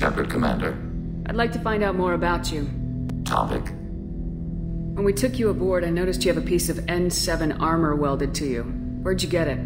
Shepard, Commander. I'd like to find out more about you. Topic? When we took you aboard, I noticed you have a piece of N7 armor welded to you. Where'd you get it?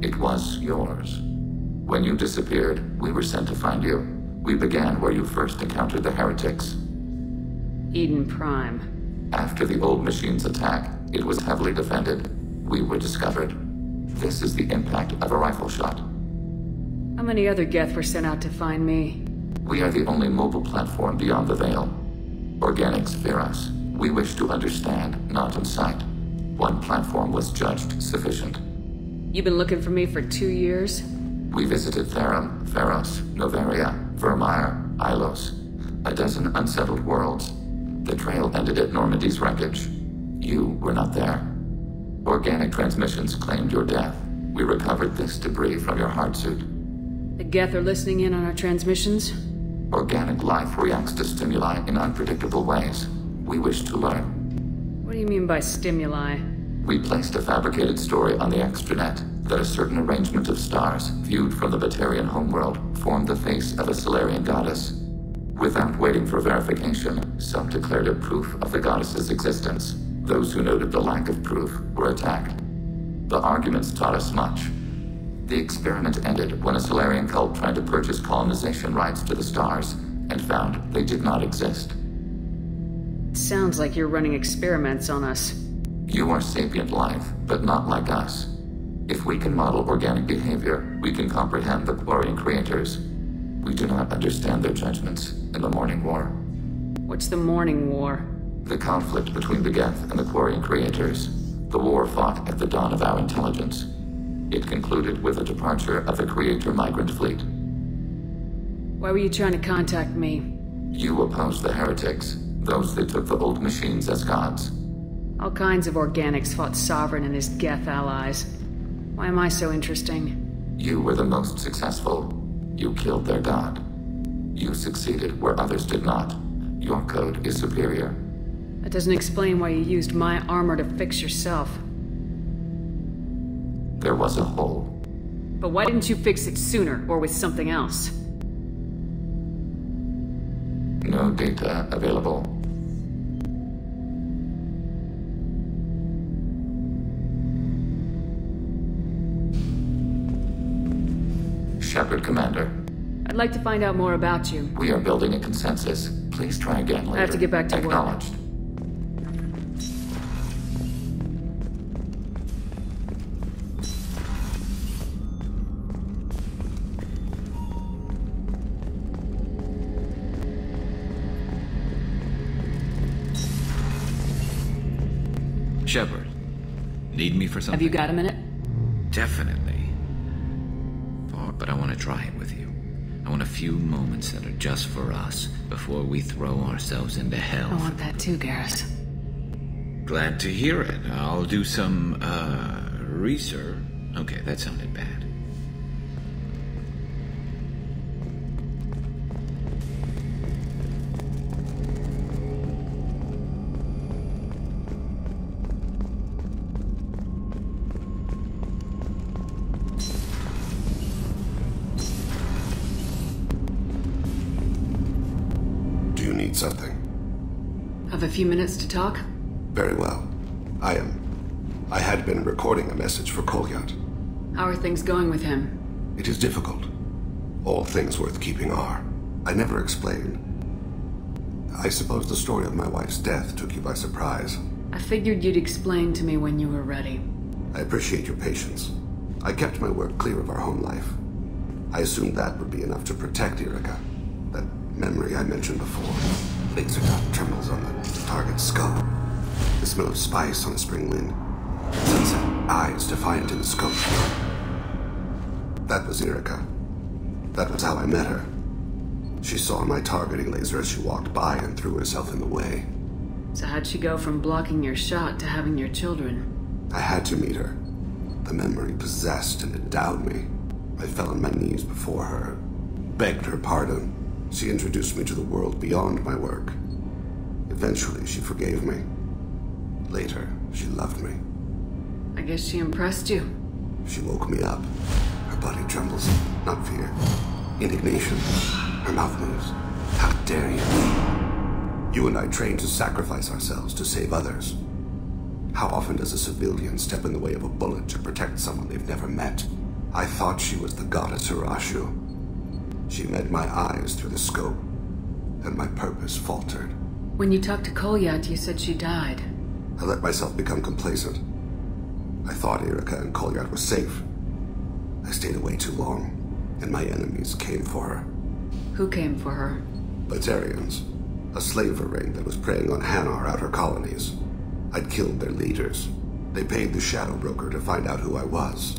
It was yours. When you disappeared, we were sent to find you. We began where you first encountered the heretics. Eden Prime. After the old machine's attack, it was heavily defended. We were discovered. This is the impact of a rifle shot. How many other Geth were sent out to find me? We are the only mobile platform beyond the Veil. Organics fear us. We wish to understand, not incite. One platform was judged sufficient. You've been looking for me for 2 years? We visited Therum, Theros, Noveria, Vermeer, Ilos. A dozen unsettled worlds. The trail ended at Normandy's wreckage. You were not there. Organic transmissions claimed your death. We recovered this debris from your hard suit. The Geth are listening in on our transmissions? Organic life reacts to stimuli in unpredictable ways. We wish to learn. What do you mean by stimuli? We placed a fabricated story on the extranet that a certain arrangement of stars, viewed from the Batarian homeworld, formed the face of a Solarian goddess. Without waiting for verification, some declared it proof of the goddess's existence. Those who noted the lack of proof were attacked. The arguments taught us much. The experiment ended when a Solarian cult tried to purchase colonization rights to the stars and found they did not exist. Sounds like you're running experiments on us. You are sapient life, but not like us. If we can model organic behavior, we can comprehend the Quarian creators. We do not understand their judgments in the Morning War. What's the Morning War? The conflict between the Geth and the Quarian creators. The war fought at the dawn of our intelligence. It concluded with the departure of the Creator migrant fleet. Why were you trying to contact me? You opposed the heretics, those that took the old machines as gods. All kinds of organics fought Sovereign and his Geth allies. Why am I so interesting? You were the most successful. You killed their god. You succeeded where others did not. Your code is superior. That doesn't explain why you used my armor to fix yourself. There was a hole. But why didn't you fix it sooner, or with something else? No data available. Shepard, Commander. I'd like to find out more about you. We are building a consensus. Please try again later. I have to get back to work. Acknowledged. Shepard, need me for something? Have you got a minute? Definitely. But I want to try it with you. I want a few moments that are just for us before we throw ourselves into hell. I want that too, Garrus. Glad to hear it. I'll do some, research. Okay, that sounded bad. Something. Have a few minutes to talk? Very well. I had been recording a message for Kolyat. How are things going with him? It is difficult. All things worth keeping are. I never explained. I suppose the story of my wife's death took you by surprise. I figured you'd explain to me when you were ready. I appreciate your patience. I kept my work clear of our home life. I assumed that would be enough to protect Irika. That memory I mentioned before. Laser dot trembles on the target's skull. The smell of spice on a spring wind. Sunset eyes defiant in the scope. That was Irika. That was how I met her. She saw my targeting laser as she walked by and threw herself in the way. So how'd she go from blocking your shot to having your children? I had to meet her. The memory possessed and endowed me. I fell on my knees before her, begged her pardon. She introduced me to the world beyond my work. Eventually, she forgave me. Later, she loved me. I guess she impressed you. She woke me up. Her body trembles, not fear. Indignation. Her mouth moves. How dare you? You and I trained to sacrifice ourselves to save others. How often does a civilian step in the way of a bullet to protect someone they've never met? I thought she was the goddess Urashu. She met my eyes through the scope, and my purpose faltered. When you talked to Kolyat, you said she died. I let myself become complacent. I thought Irika and Kolyat were safe. I stayed away too long, and my enemies came for her. Who came for her? Batarians, a slaver ring that was preying on Hanar outer colonies. I'd killed their leaders. They paid the Shadow Broker to find out who I was.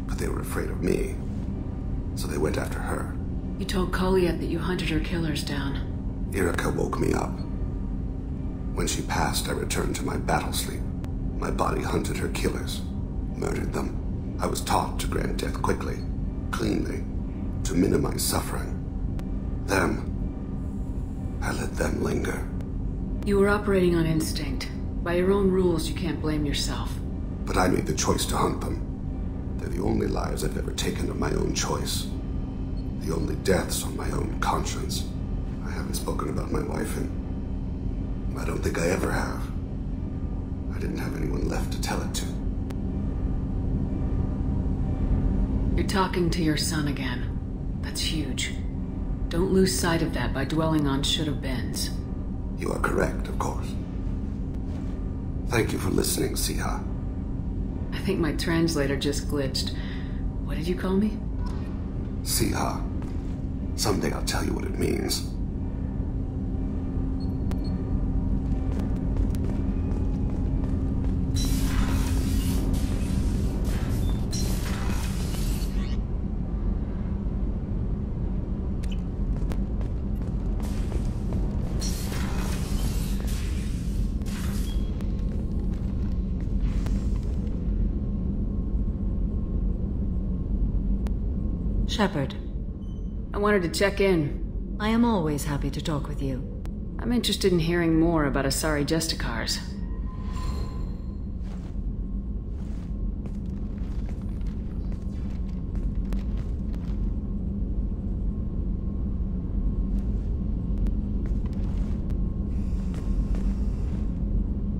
But they were afraid of me, so they went after her. You told Kolyat that you hunted her killers down. Irika woke me up. When she passed, I returned to my battle sleep. My body hunted her killers, murdered them. I was taught to grant death quickly, cleanly, to minimize suffering. I let them linger. You were operating on instinct. By your own rules, you can't blame yourself. But I made the choice to hunt them. They're the only lives I've ever taken of my own choice. The only deaths on my own conscience. I haven't spoken about my wife, and I don't think I ever have. I didn't have anyone left to tell it to. You're talking to your son again. That's huge. Don't lose sight of that by dwelling on should-have-beens. You are correct, of course. Thank you for listening, Siha. I think my translator just glitched. What did you call me? Siha. Someday I'll tell you what it means. Shepard. I wanted to check in. I am always happy to talk with you. I'm interested in hearing more about Asari Justicars.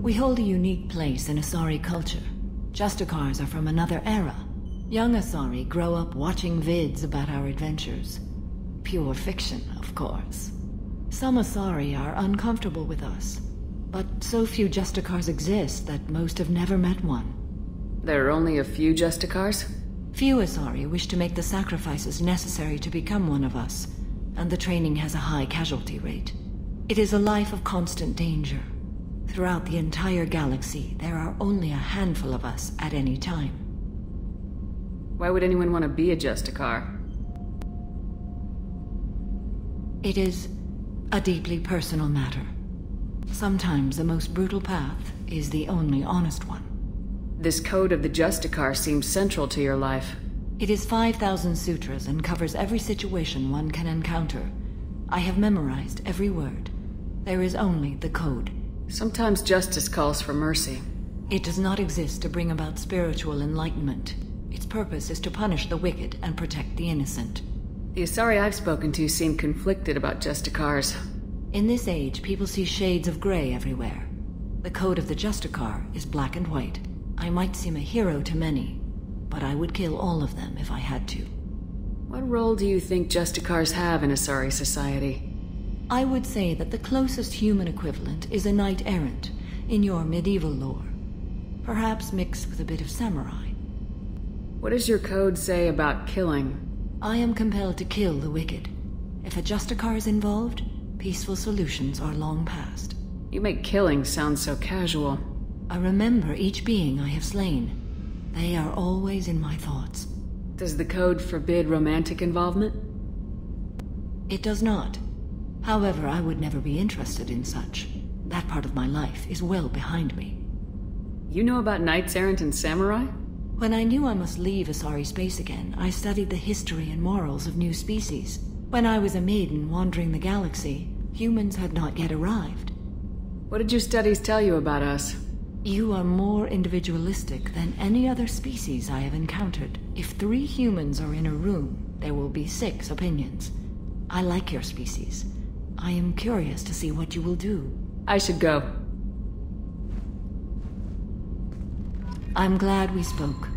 We hold a unique place in Asari culture. Justicars are from another era. Young Asari grow up watching vids about our adventures. Pure fiction, of course. Some Asari are uncomfortable with us, but so few Justicars exist that most have never met one. There are only a few Justicars? Few Asari wish to make the sacrifices necessary to become one of us, and the training has a high casualty rate. It is a life of constant danger. Throughout the entire galaxy, there are only a handful of us at any time. Why would anyone want to be a Justicar? It is a deeply personal matter. Sometimes the most brutal path is the only honest one. This code of the Justicar seems central to your life. It is 5,000 sutras and covers every situation one can encounter. I have memorized every word. There is only the code. Sometimes justice calls for mercy. It does not exist to bring about spiritual enlightenment. Its purpose is to punish the wicked and protect the innocent. The Asari I've spoken to seem conflicted about Justicars. In this age, people see shades of gray everywhere. The code of the Justicar is black and white. I might seem a hero to many, but I would kill all of them if I had to. What role do you think Justicars have in Asari society? I would say that the closest human equivalent is a knight-errant in your medieval lore. Perhaps mixed with a bit of samurai. What does your code say about killing? I am compelled to kill the wicked. If a Justicar is involved, peaceful solutions are long past. You make killing sound so casual. I remember each being I have slain. They are always in my thoughts. Does the code forbid romantic involvement? It does not. However, I would never be interested in such. That part of my life is well behind me. You know about knights errant and samurai? When I knew I must leave Asari space again, I studied the history and morals of new species. When I was a maiden wandering the galaxy, humans had not yet arrived. What did your studies tell you about us? You are more individualistic than any other species I have encountered. If 3 humans are in a room, there will be 6 opinions. I like your species. I am curious to see what you will do. I should go. I'm glad we spoke.